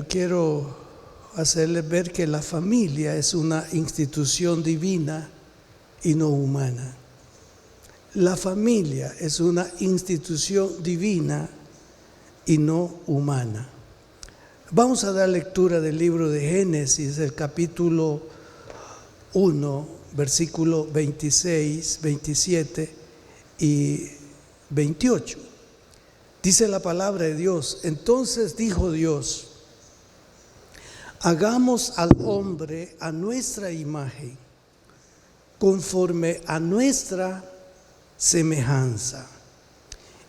yo quiero hacerles ver que la familia es una institución divina y no humana. La familia es una institución divina y no humana. Vamos a dar lectura del libro de Génesis, el capítulo 1, versículo 26, 27 y 28. Dice la palabra de Dios: entonces dijo Dios: hagamos al hombre a nuestra imagen, conforme a nuestra semejanza,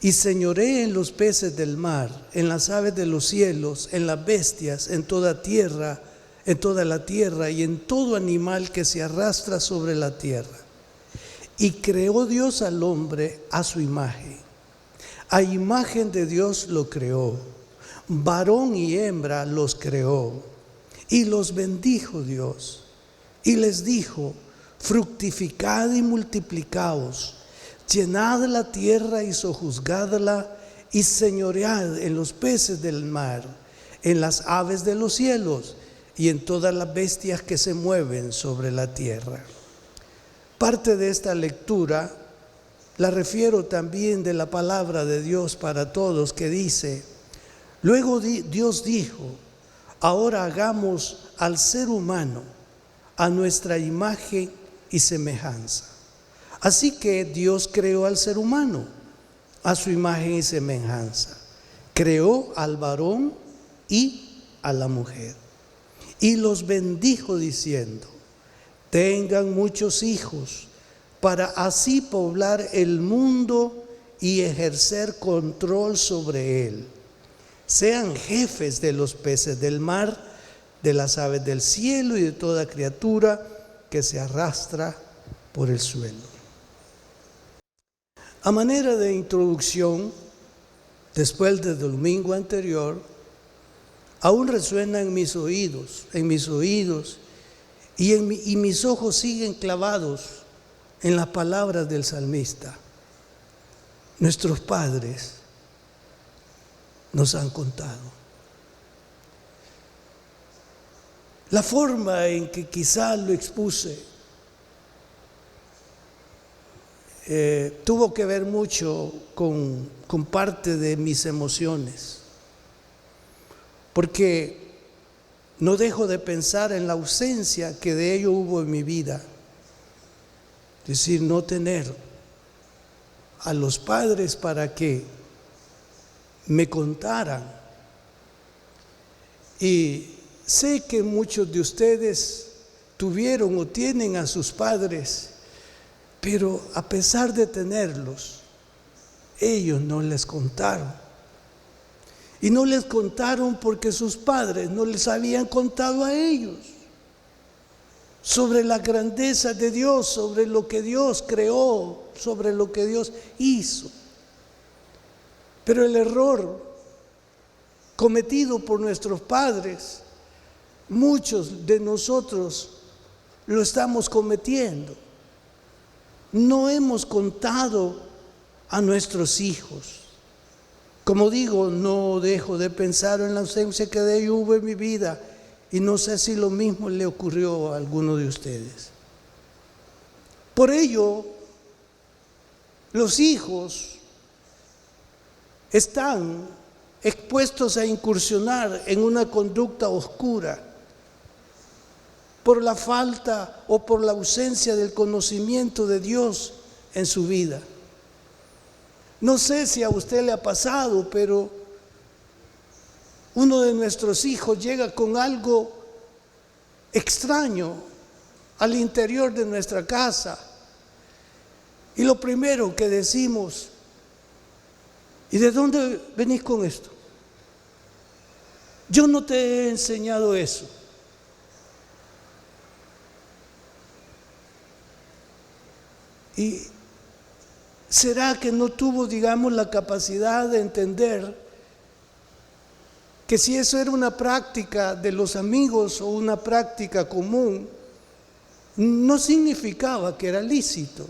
y señoree en los peces del mar, en las aves de los cielos, en las bestias, en toda la tierra y en todo animal que se arrastra sobre la tierra. Y creó Dios al hombre a su imagen. A imagen de Dios lo creó, varón y hembra los creó. Y los bendijo Dios, y les dijo: fructificad y multiplicaos, llenad la tierra y sojuzgadla, y señoread en los peces del mar, en las aves de los cielos, y en todas las bestias que se mueven sobre la tierra. Parte de esta lectura la refiero también de la palabra de Dios para todos, que dice: luego Dios dijo: ahora hagamos al ser humano a nuestra imagen y semejanza. Así que Dios creó al ser humano a su imagen y semejanza. Creó al varón y a la mujer. Y los bendijo diciendo: tengan muchos hijos, para así poblar el mundo y ejercer control sobre él. Sean jefes de los peces del mar, de las aves del cielo y de toda criatura que se arrastra por el suelo. A manera de introducción, después del domingo anterior, aún resuena en mis oídos, y mis ojos siguen clavados en las palabras del salmista. Nuestros padres nos han contado. La forma en que quizás lo expuse tuvo que ver mucho con parte de mis emociones, porque no dejo de pensar en la ausencia que de ello hubo en mi vida. Es decir, no tener a los padres para que me contaran. Y sé que muchos de ustedes tuvieron o tienen a sus padres, pero a pesar de tenerlos, ellos no les contaron. Y no les contaron porque sus padres no les habían contado a ellos sobre la grandeza de Dios, sobre lo que Dios creó, sobre lo que Dios hizo. Pero el error cometido por nuestros padres, muchos de nosotros lo estamos cometiendo. No hemos contado a nuestros hijos. Como digo, no dejo de pensar en la ausencia que de ello hubo en mi vida, y no sé si lo mismo le ocurrió a alguno de ustedes. Por ello, los hijos están expuestos a incursionar en una conducta oscura por la falta o por la ausencia del conocimiento de Dios en su vida. No sé si a usted le ha pasado, pero uno de nuestros hijos llega con algo extraño al interior de nuestra casa, y lo primero que decimos: ¿y de dónde venís con esto? Yo no te he enseñado eso. ¿Y será que no tuvo, la capacidad de entender que si eso era una práctica de los amigos o una práctica común, no significaba que era lícito?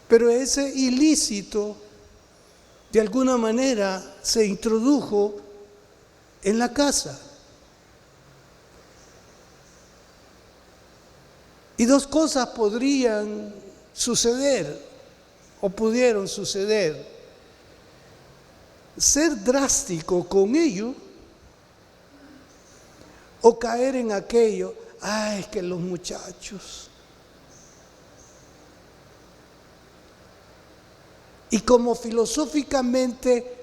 Pero ese ilícito, de alguna manera, se introdujo en la casa. Y dos cosas podrían suceder o pudieron suceder: ser drástico con ello o caer en aquello, ay, que los muchachos. Y como filosóficamente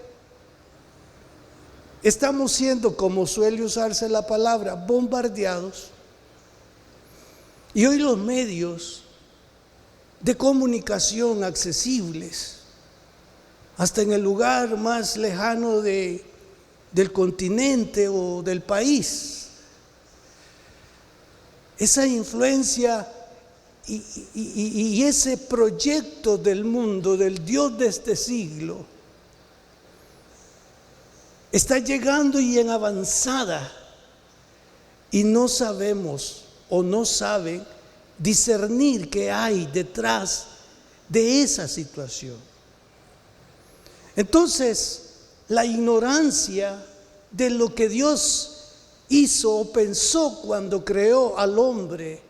estamos siendo, como suele usarse la palabra, bombardeados, y hoy los medios de comunicación accesibles, hasta en el lugar más lejano del continente o del país, esa influencia y ese proyecto del mundo, del Dios de este siglo, está llegando y en avanzada, y no sabemos o no saben discernir qué hay detrás de esa situación. Entonces, la ignorancia de lo que Dios hizo o pensó cuando creó al hombre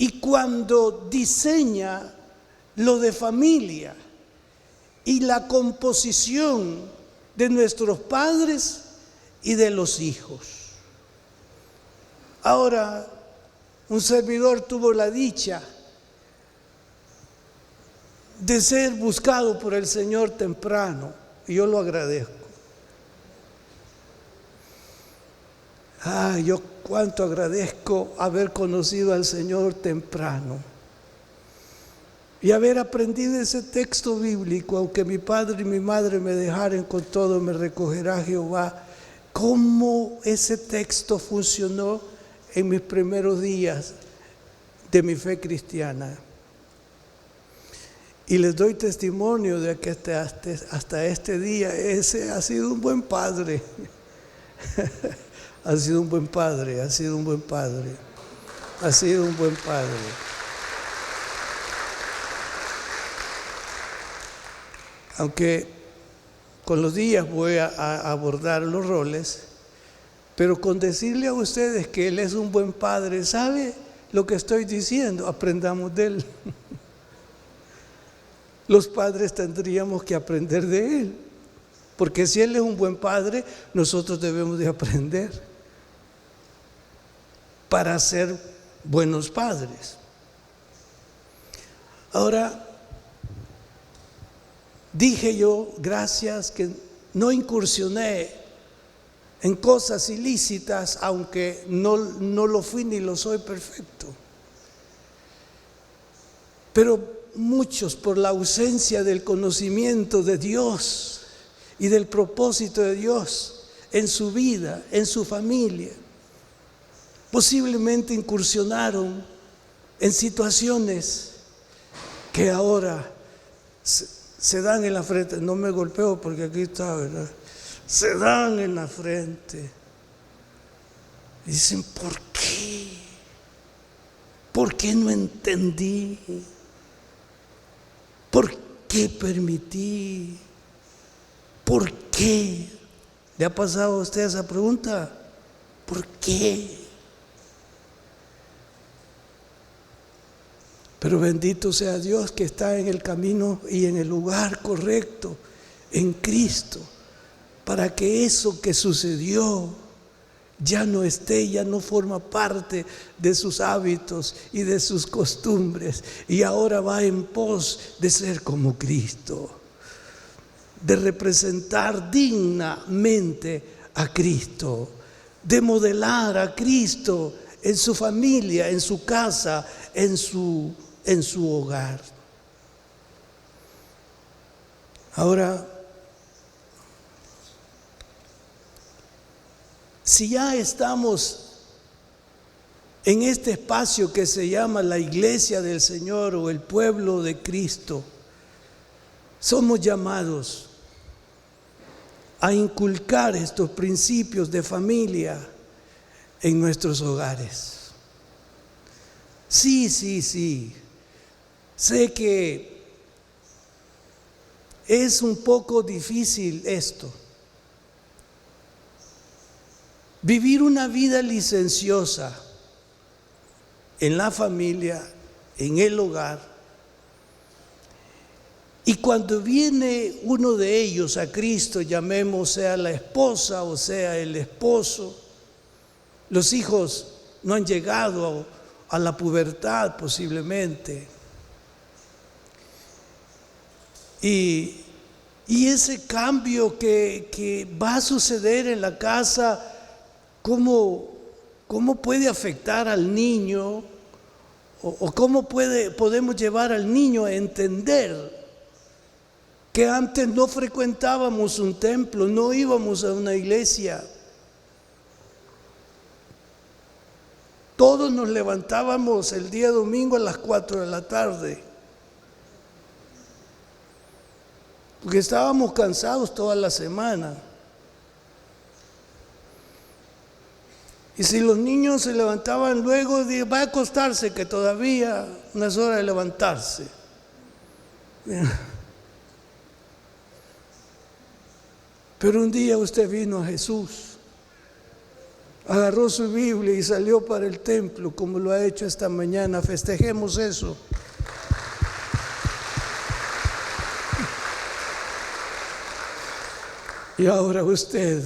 y cuando diseña lo de familia y la composición de nuestros padres y de los hijos. Ahora, un servidor tuvo la dicha de ser buscado por el Señor temprano, y yo lo agradezco. Yo cuánto agradezco haber conocido al Señor temprano y haber aprendido ese texto bíblico: aunque mi padre y mi madre me dejaren, con todo me recogerá Jehová. Cómo ese texto funcionó en mis primeros días de mi fe cristiana. Y les doy testimonio de que hasta este día ese ha sido un buen padre. Ha sido un buen padre, ha sido un buen padre, ha sido un buen padre. Aunque con los días voy a abordar los roles, pero con decirle a ustedes que Él es un buen padre, ¿sabe lo que estoy diciendo? Aprendamos de Él. Los padres tendríamos que aprender de Él, porque si Él es un buen padre, nosotros debemos de aprender para ser buenos padres. Ahora, dije yo, gracias, que no incursioné en cosas ilícitas, aunque no lo fui ni lo soy perfecto. Pero muchos, por la ausencia del conocimiento de Dios y del propósito de Dios en su vida, en su familia, posiblemente incursionaron en situaciones que ahora se dan en la frente. No me golpeo porque aquí está, ¿verdad? Se dan en la frente y dicen, ¿por qué? ¿Por qué no entendí? ¿Por qué permití? ¿Por qué? ¿Le ha pasado a usted esa pregunta? ¿Por qué? Pero bendito sea Dios que está en el camino y en el lugar correcto, en Cristo, para que eso que sucedió ya no esté, ya no forma parte de sus hábitos y de sus costumbres, y ahora va en pos de ser como Cristo, de representar dignamente a Cristo, de modelar a Cristo en su familia, en su casa, en su hogar. Ahora, si ya estamos en este espacio que se llama la iglesia del Señor o el pueblo de Cristo, somos llamados a inculcar estos principios de familia en nuestros hogares. Sí. Sé que es un poco difícil esto, vivir una vida licenciosa en la familia, en el hogar. Y cuando viene uno de ellos a Cristo, llamemos sea la esposa o sea el esposo, los hijos no han llegado a la pubertad posiblemente. Y ese cambio que va a suceder en la casa, ¿cómo puede afectar al niño? ¿O cómo podemos llevar al niño a entender que antes no frecuentábamos un templo, no íbamos a una iglesia? Todos nos levantábamos el día domingo a las 4 de la tarde, porque estábamos cansados toda la semana. Y si los niños se levantaban luego, va a acostarse, que todavía no es hora de levantarse. Pero un día usted vino a Jesús, agarró su Biblia y salió para el templo, como lo ha hecho esta mañana. Festejemos eso. Y ahora usted,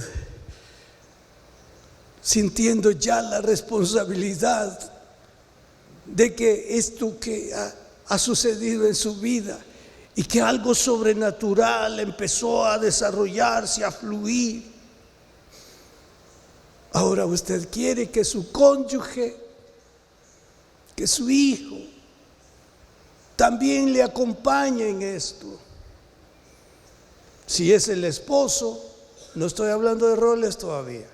sintiendo ya la responsabilidad de que esto que ha sucedido en su vida y que algo sobrenatural empezó a desarrollarse, a fluir, ahora usted quiere que su cónyuge, que su hijo, también le acompañe en esto. Si es el esposo, no estoy hablando de roles todavía.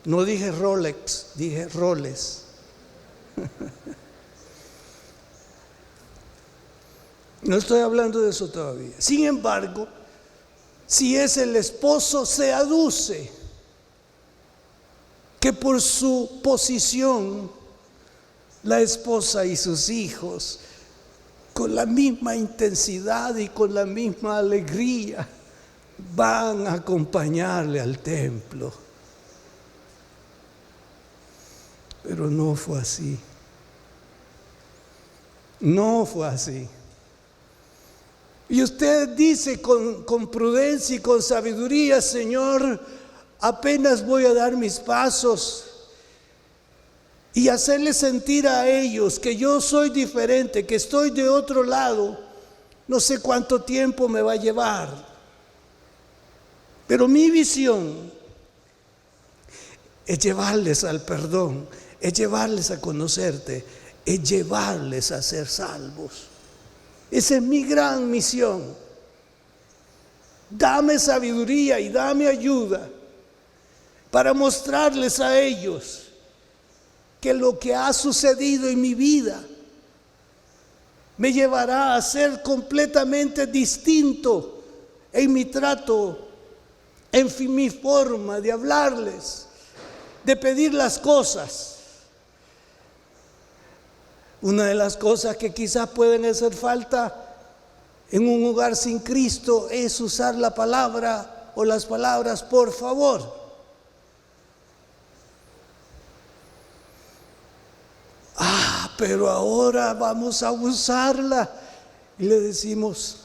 No dije Rolex, dije roles. No estoy hablando de eso todavía. Sin embargo, si es el esposo, se aduce que por su posición, la esposa y sus hijos, con la misma intensidad y con la misma alegría, van a acompañarle al templo. Pero no fue así. No fue así. Y usted dice con prudencia y con sabiduría: Señor, apenas voy a dar mis pasos, y hacerles sentir a ellos que yo soy diferente, que estoy de otro lado. No sé cuánto tiempo me va a llevar, pero mi visión es llevarles al perdón, es llevarles a conocerte, es llevarles a ser salvos. Esa es mi gran misión. Dame sabiduría y dame ayuda para mostrarles a ellos que lo que ha sucedido en mi vida me llevará a ser completamente distinto en mi trato, en mi forma de hablarles, de pedir las cosas. Una de las cosas que quizás pueden hacer falta en un hogar sin Cristo es usar la palabra o las palabras por favor. Pero ahora vamos a usarla y le decimos,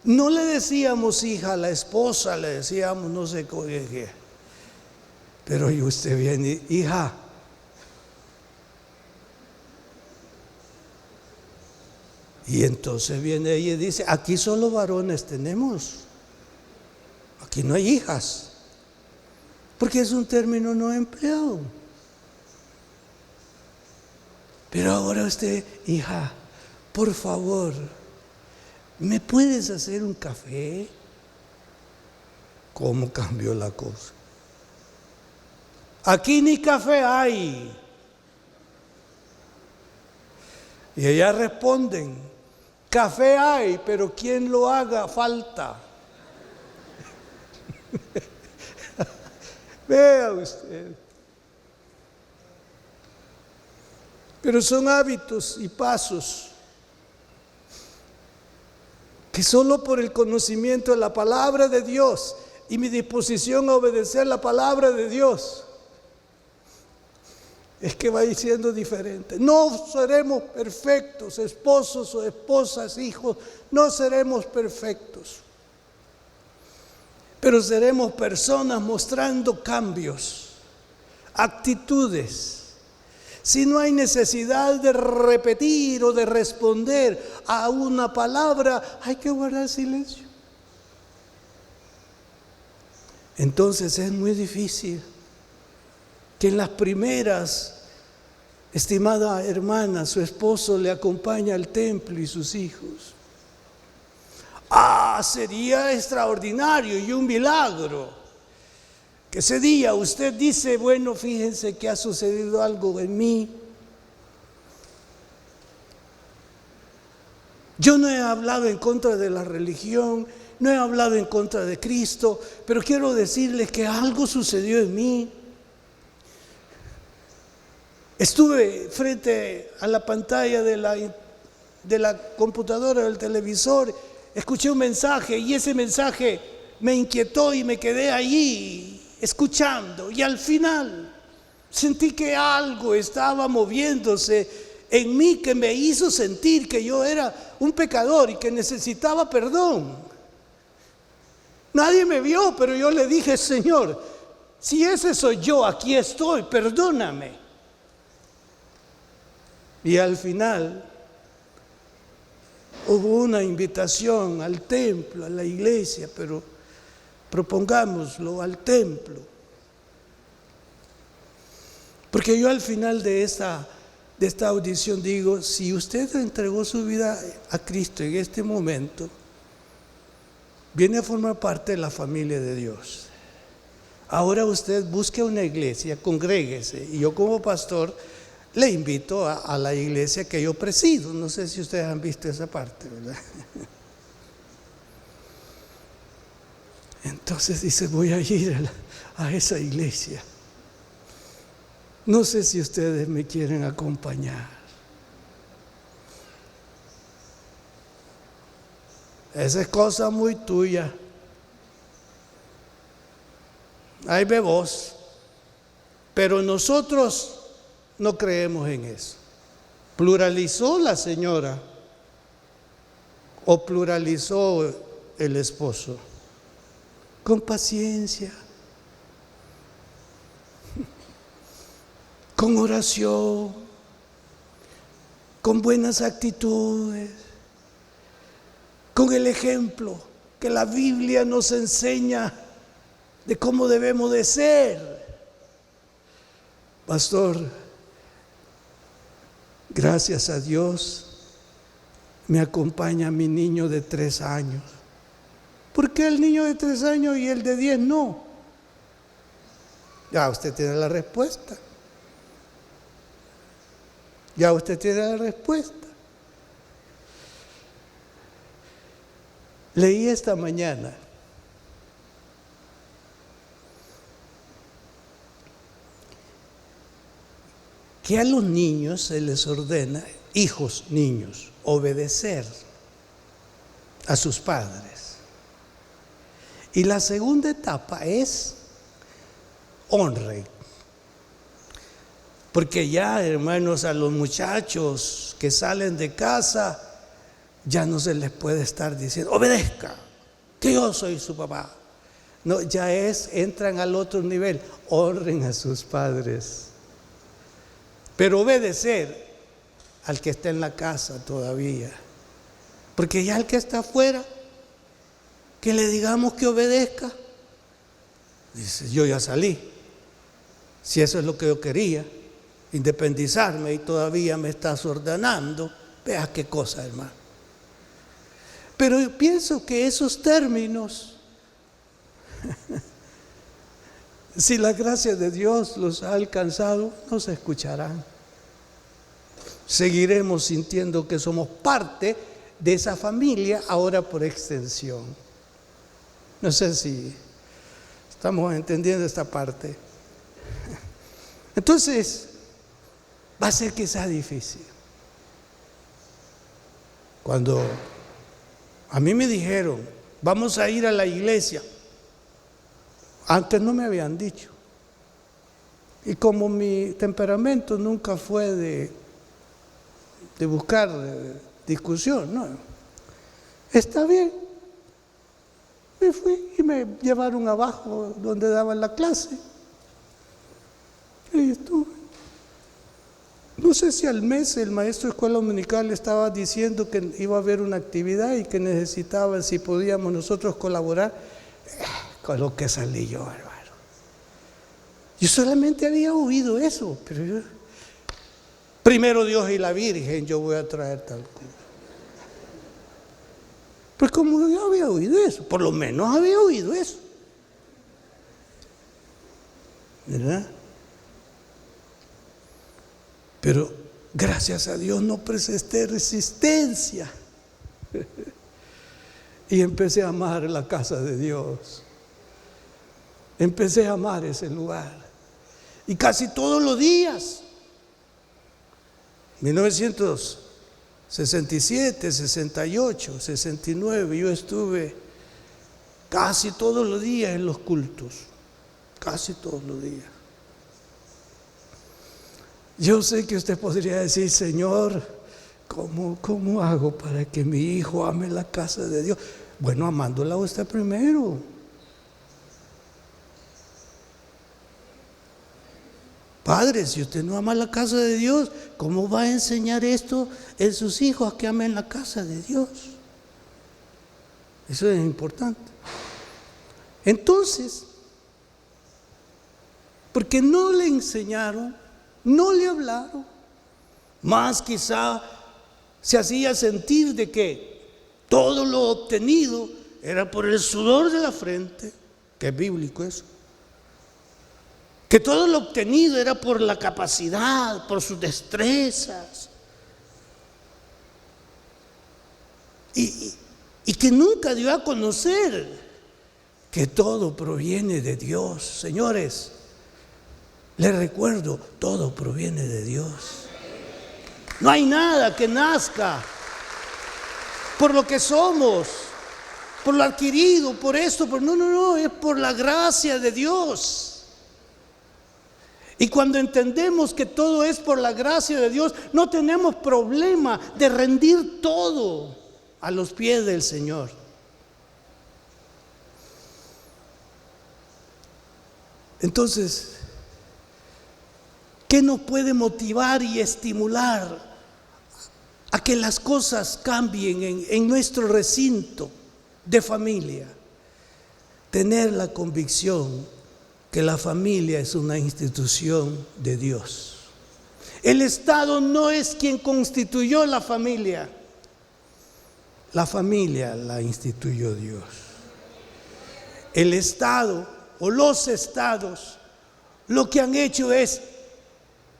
no le decíamos hija a la esposa, le decíamos no sé qué. Pero hoy usted viene, hija. Y entonces viene ella y dice, aquí solo varones tenemos, aquí no hay hijas, porque es un término no empleado. Pero ahora usted, hija, por favor, ¿me puedes hacer un café? ¿Cómo cambió la cosa? Aquí ni café hay. Y ellas responden, café hay, pero quien lo haga falta. Vea usted. Pero son hábitos y pasos que solo por el conocimiento de la palabra de Dios y mi disposición a obedecer la palabra de Dios es que va a ir siendo diferente. No seremos perfectos, esposos o esposas, hijos, no seremos perfectos. Pero seremos personas mostrando cambios, actitudes. Si no hay necesidad de repetir o de responder a una palabra, hay que guardar silencio. Entonces es muy difícil que en las primeras, estimada hermana, su esposo le acompaña al templo y sus hijos. Sería extraordinario y un milagro que ese día usted dice, bueno, fíjense que ha sucedido algo en mí. Yo no he hablado en contra de la religión, no he hablado en contra de Cristo, pero quiero decirles que algo sucedió en mí. Estuve frente a la pantalla de la computadora, del televisor, escuché un mensaje y ese mensaje me inquietó y me quedé allí escuchando. Y al final sentí que algo estaba moviéndose en mí que me hizo sentir que yo era un pecador y que necesitaba perdón. Nadie me vio, pero yo le dije, Señor, si ese soy yo, aquí estoy, perdóname. Y al final hubo una invitación al templo, a la iglesia, pero propongámoslo al templo. Porque yo al final de esta audición digo, si usted entregó su vida a Cristo en este momento, viene a formar parte de la familia de Dios. Ahora usted busque una iglesia, congréguese, y yo como pastor le invito a la iglesia que yo presido. No sé si ustedes han visto esa parte, ¿verdad? Entonces dice, voy a ir a esa iglesia. No sé si ustedes me quieren acompañar. Esa es cosa muy tuya. Ahí ve vos. Pero nosotros no creemos en eso. Pluralizó la señora o pluralizó el esposo. Con paciencia, con oración, con buenas actitudes, con el ejemplo que la Biblia nos enseña de cómo debemos de ser. Pastor, gracias a Dios me acompaña mi niño de 3 años. ¿Por qué el niño de 3 años y el de 10 no? Ya usted tiene la respuesta. Ya usted tiene la respuesta. Leí esta mañana que a los niños se les ordena, hijos, niños, obedecer a sus padres. Y la segunda etapa es honren. Porque ya, hermanos, a los muchachos que salen de casa, ya no se les puede estar diciendo, obedezca, que yo soy su papá. No, ya entran al otro nivel, honren a sus padres. Pero obedecer al que está en la casa todavía. Porque ya el que está afuera, que le digamos que obedezca, dice, yo ya salí. Si eso es lo que yo quería, independizarme, y todavía me estás ordenando, vea qué cosa, hermano. Pero yo pienso que esos términos, si la gracia de Dios los ha alcanzado, no se escucharán. Seguiremos sintiendo que somos parte de esa familia, ahora por extensión. No sé si estamos entendiendo esta parte. Entonces, va a ser quizá difícil. Cuando a mí me dijeron, vamos a ir a la iglesia, Antes no me habían dicho. Y como mi temperamento nunca fue de buscar discusión, no, está bien. Me fui y me llevaron abajo donde daban la clase. Y estuve. No sé si al mes el maestro de escuela dominical estaba diciendo que iba a haber una actividad y que necesitaban, si podíamos nosotros colaborar. Con lo que salí yo, hermano. Yo solamente había oído eso, pero yo, primero Dios y la Virgen, yo voy a traer tal cosa. Pues como yo había oído eso, por lo menos había oído eso, ¿verdad? Pero gracias a Dios no presenté resistencia. Y empecé a amar la casa de Dios. Empecé a amar ese lugar. Y casi todos los días, 1967, 68, 69, yo estuve casi todos los días en los cultos. Casi todos los días. Yo sé que usted podría decir, Señor, ¿cómo hago para que mi hijo ame la casa de Dios? Bueno, amándola a usted primero. Padre, si usted no ama la casa de Dios, ¿cómo va a enseñar esto en sus hijos a que amen la casa de Dios? Eso es importante. Entonces, porque no le enseñaron, no le hablaron, más quizá se hacía sentir de que todo lo obtenido era por el sudor de la frente, que es bíblico eso, que todo lo obtenido era por la capacidad, por sus destrezas, y que nunca dio a conocer que todo proviene de Dios. Señores, les recuerdo, todo proviene de Dios. No hay nada que nazca por lo que somos, por lo adquirido, por esto, no, es por la gracia de Dios. Y cuando entendemos que todo es por la gracia de Dios, no tenemos problema de rendir todo a los pies del Señor. Entonces, ¿qué nos puede motivar y estimular a que las cosas cambien en nuestro recinto de familia? Tener la convicción que la familia es una institución de Dios. El Estado no es quien constituyó la familia la instituyó Dios. El Estado o los estados lo que han hecho es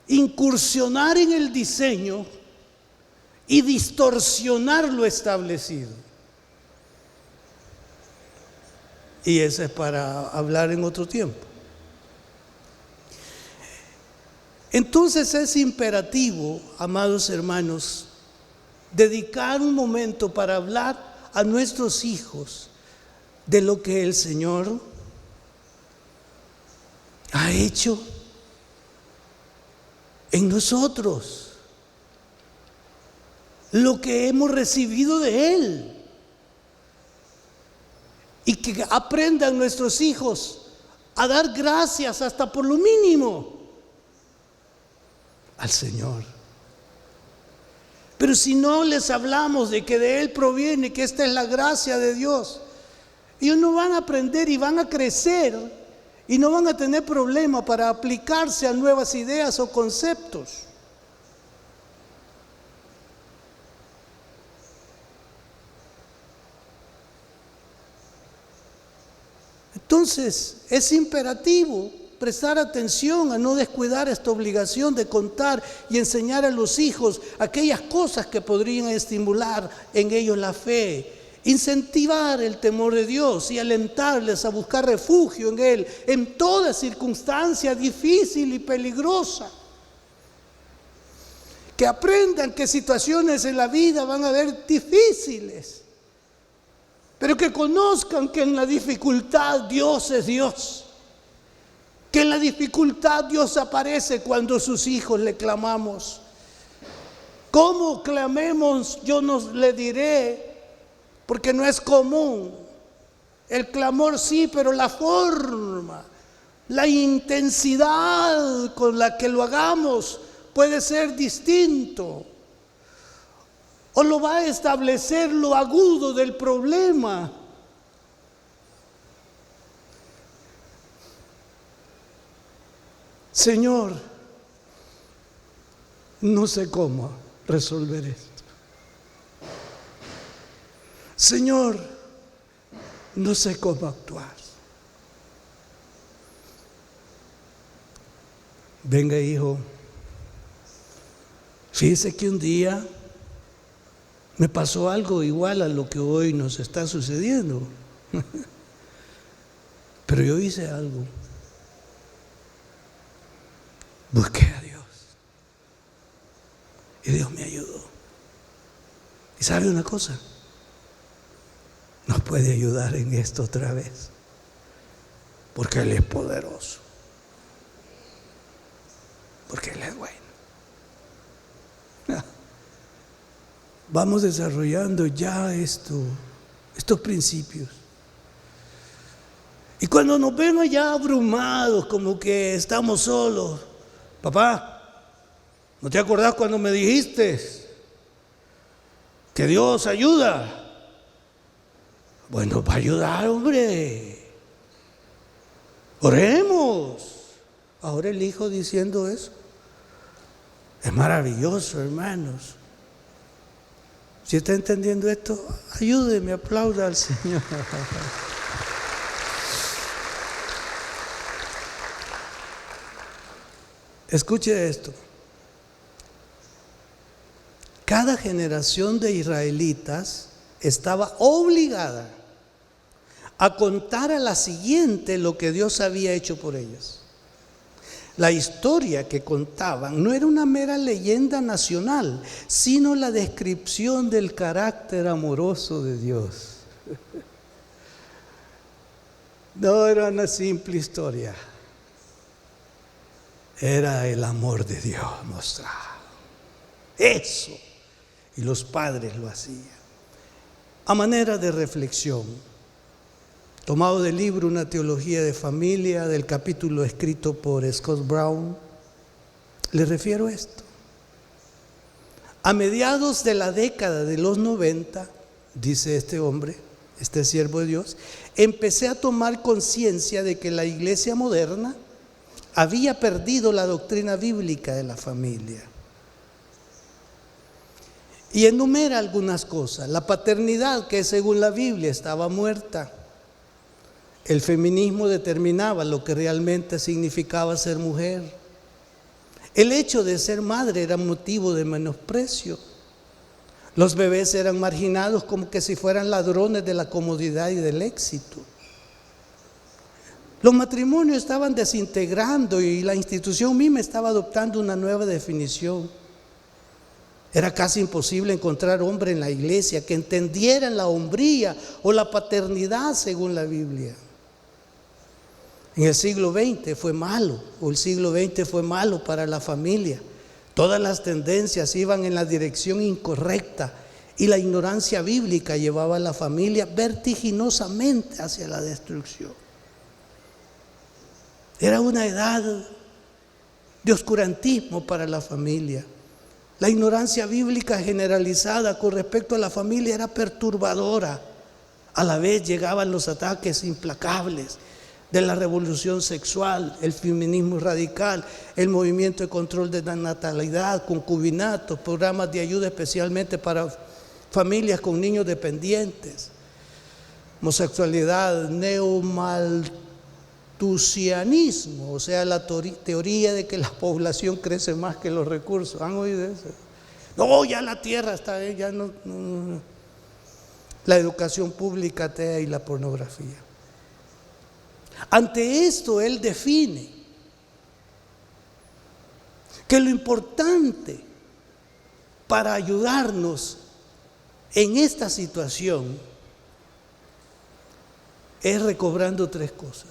incursionar en el diseño y distorsionar lo establecido. Y eso es para hablar en otro tiempo. Entonces es imperativo, amados hermanos, dedicar un momento para hablar a nuestros hijos de lo que el Señor ha hecho en nosotros, lo que hemos recibido de Él, y que aprendan nuestros hijos a dar gracias hasta por lo mínimo al Señor. Pero si no les hablamos de que de Él proviene, que esta es la gracia de Dios, ellos no van a aprender y van a crecer y no van a tener problema para aplicarse a nuevas ideas o conceptos. Entonces, es imperativo prestar atención a no descuidar esta obligación de contar y enseñar a los hijos aquellas cosas que podrían estimular en ellos la fe, incentivar el temor de Dios y alentarles a buscar refugio en Él en toda circunstancia difícil y peligrosa. Que aprendan que situaciones en la vida van a haber difíciles, pero que conozcan que en la dificultad Dios es Dios. Que en la dificultad Dios aparece cuando sus hijos le clamamos. ¿Cómo clamemos? Yo no le diré, porque no es común. El clamor sí, pero la forma, la intensidad con la que lo hagamos puede ser distinto. O lo va a establecer lo agudo del problema. Señor, no sé cómo resolver esto. Señor, no sé cómo actuar. Venga, hijo, fíjese que un día me pasó algo igual a lo que hoy nos está sucediendo. Pero yo hice algo. Busqué a Dios. Y Dios me ayudó. ¿Y sabe una cosa? Nos puede ayudar en esto otra vez. Porque Él es poderoso. Porque Él es bueno. Vamos desarrollando ya estos principios. Y cuando nos vemos ya abrumados, como que estamos solos, papá, ¿no te acordás cuando me dijiste que Dios ayuda? Bueno, va a ayudar, hombre. Oremos. Ahora el hijo diciendo eso. Es maravilloso, hermanos. Si está entendiendo esto, ayúdeme, aplauda al Señor. Escuche esto. Cada generación de israelitas estaba obligada a contar a la siguiente lo que Dios había hecho por ellos. La historia que contaban no era una mera leyenda nacional, sino la descripción del carácter amoroso de Dios. No era una simple historia. Era el amor de Dios mostrado. Eso. Y los padres lo hacían. A manera de reflexión, tomado del libro Una teología de familia, del capítulo escrito por Scott Brown, le refiero esto. A mediados de la década de los 90, dice este hombre, este siervo de Dios, empecé a tomar conciencia de que la iglesia moderna había perdido la doctrina bíblica de la familia. Y enumera algunas cosas. La paternidad, que según la Biblia estaba muerta. El feminismo determinaba lo que realmente significaba ser mujer. El hecho de ser madre era motivo de menosprecio. Los bebés eran marginados como que si fueran ladrones de la comodidad y del éxito. Los matrimonios estaban desintegrando y la institución misma estaba adoptando una nueva definición. Era casi imposible encontrar hombre en la iglesia que entendieran la hombría o la paternidad según la Biblia. En el siglo XX fue malo, o el siglo XX fue malo para la familia. Todas las tendencias iban en la dirección incorrecta y la ignorancia bíblica llevaba a la familia vertiginosamente hacia la destrucción. Era una edad de oscurantismo para la familia. La ignorancia bíblica generalizada con respecto a la familia era perturbadora. A la vez llegaban los ataques implacables de la revolución sexual, el feminismo radical, el movimiento de control de la natalidad, concubinatos, programas de ayuda especialmente para familias con niños dependientes, homosexualidad, neomalthusianismo, o sea, la teoría de que la población crece más que los recursos. ¿Han oído eso? No, ya la tierra está, ya no. La educación pública atea y la pornografía. Ante esto él define que lo importante para ayudarnos en esta situación es recobrando tres cosas.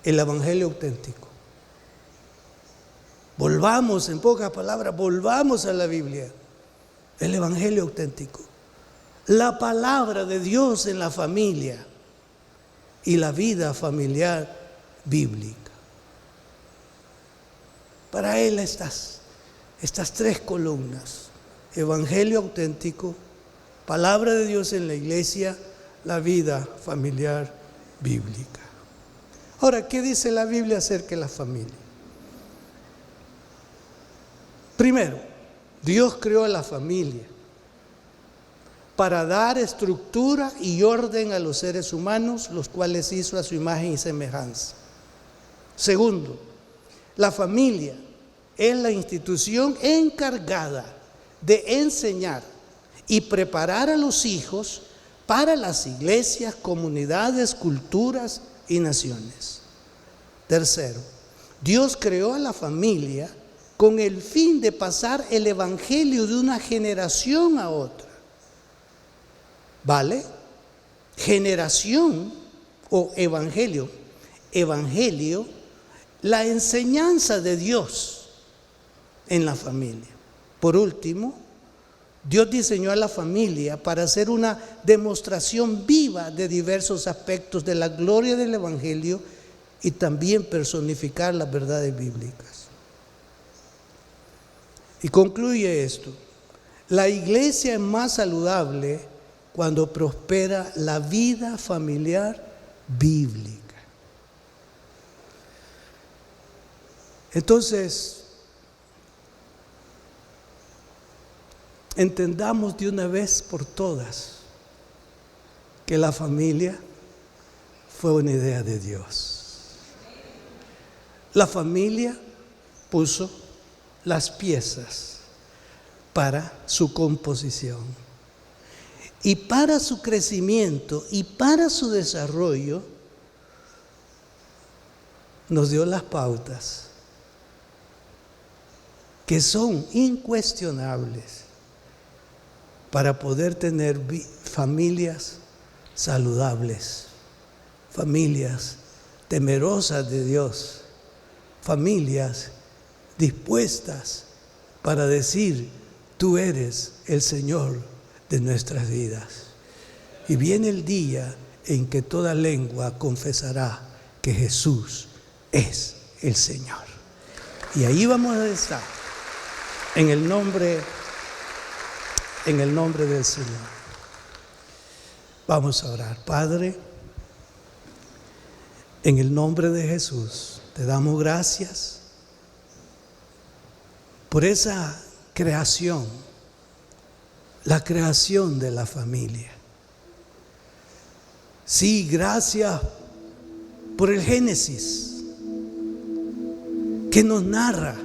el evangelio auténtico. Volvamos, en pocas palabras, volvamos a la Biblia, el evangelio auténtico. La palabra de Dios en la familia y la vida familiar bíblica. Para él estas tres columnas: evangelio auténtico, palabra de Dios en la iglesia, la vida familiar bíblica. Ahora, ¿qué dice la Biblia acerca de la familia? Primero, Dios creó a la familia para dar estructura y orden a los seres humanos, los cuales hizo a su imagen y semejanza. Segundo, la familia es la institución encargada de enseñar y preparar a los hijos para las iglesias, comunidades, culturas y naciones. Tercero, Dios creó a la familia con el fin de pasar el evangelio de una generación a otra. ¿Vale? Generación o evangelio. Evangelio, la enseñanza de Dios en la familia. Por último, Dios diseñó a la familia para hacer una demostración viva de diversos aspectos de la gloria del evangelio y también personificar las verdades bíblicas. Y concluye esto: la iglesia es más saludable cuando prospera la vida familiar bíblica. Entonces, entendamos de una vez por todas que la familia fue una idea de Dios. La familia puso las piezas para su composición. Y para su crecimiento y para su desarrollo nos dio las pautas que son incuestionables para poder tener familias saludables, familias temerosas de Dios, familias dispuestas para decir: tú eres el Señor de nuestras vidas. Y viene el día en que toda lengua confesará que Jesús es el Señor. Y ahí vamos a estar, en el nombre del Señor. Vamos a orar. Padre, en el nombre de Jesús, te damos gracias por esa creación, la creación de la familia. Sí, gracias por el Génesis, que nos narra,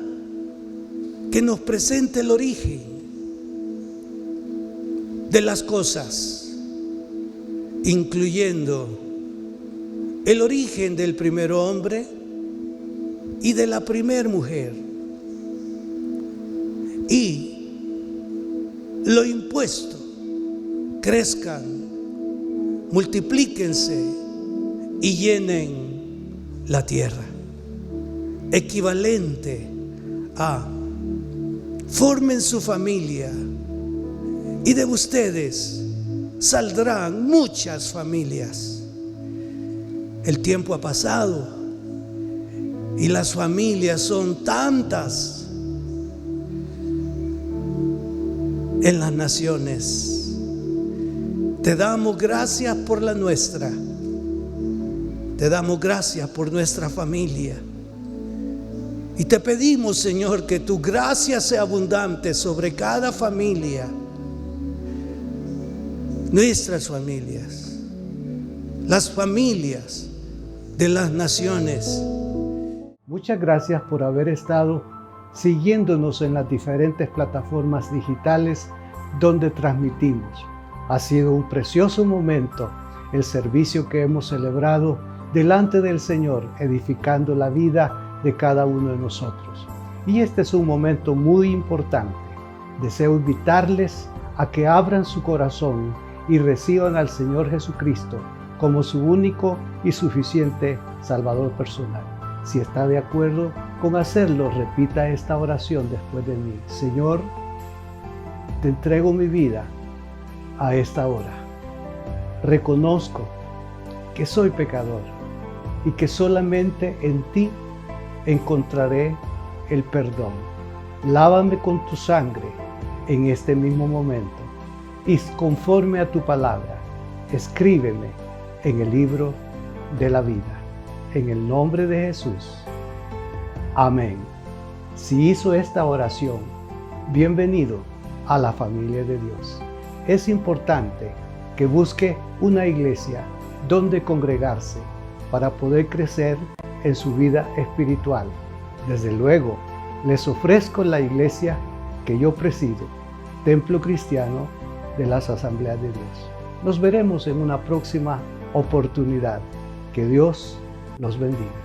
que nos presenta el origen de las cosas, incluyendo el origen del primer hombre y de la primer mujer, y lo impuesto: crezcan, multiplíquense y llenen la tierra. Equivalente a: formen su familia y de ustedes saldrán muchas familias. El tiempo ha pasado y las familias son tantas en las naciones. Te damos gracias por la nuestra. Te damos gracias por nuestra familia. Y te pedimos, Señor, que tu gracia sea abundante sobre cada familia, nuestras familias, las familias de las naciones. Muchas gracias por haber estado siguiéndonos en las diferentes plataformas digitales donde transmitimos. Ha sido un precioso momento el servicio que hemos celebrado delante del Señor, edificando la vida de cada uno de nosotros. Y este es un momento muy importante. Deseo invitarles a que abran su corazón y reciban al Señor Jesucristo como su único y suficiente Salvador personal. Si está de acuerdo con hacerlo, repita esta oración después de mí. Señor, te entrego mi vida a esta hora. Reconozco que soy pecador y que solamente en ti encontraré el perdón. Lávame con tu sangre en este mismo momento y conforme a tu palabra, escríbeme en el libro de la vida. En el nombre de Jesús. Amén. Si hizo esta oración, bienvenido a la familia de Dios. Es importante que busque una iglesia donde congregarse para poder crecer en su vida espiritual. Desde luego, les ofrezco la iglesia que yo presido, Templo Cristiano de las Asambleas de Dios. Nos veremos en una próxima oportunidad. Que Dios los bendiga.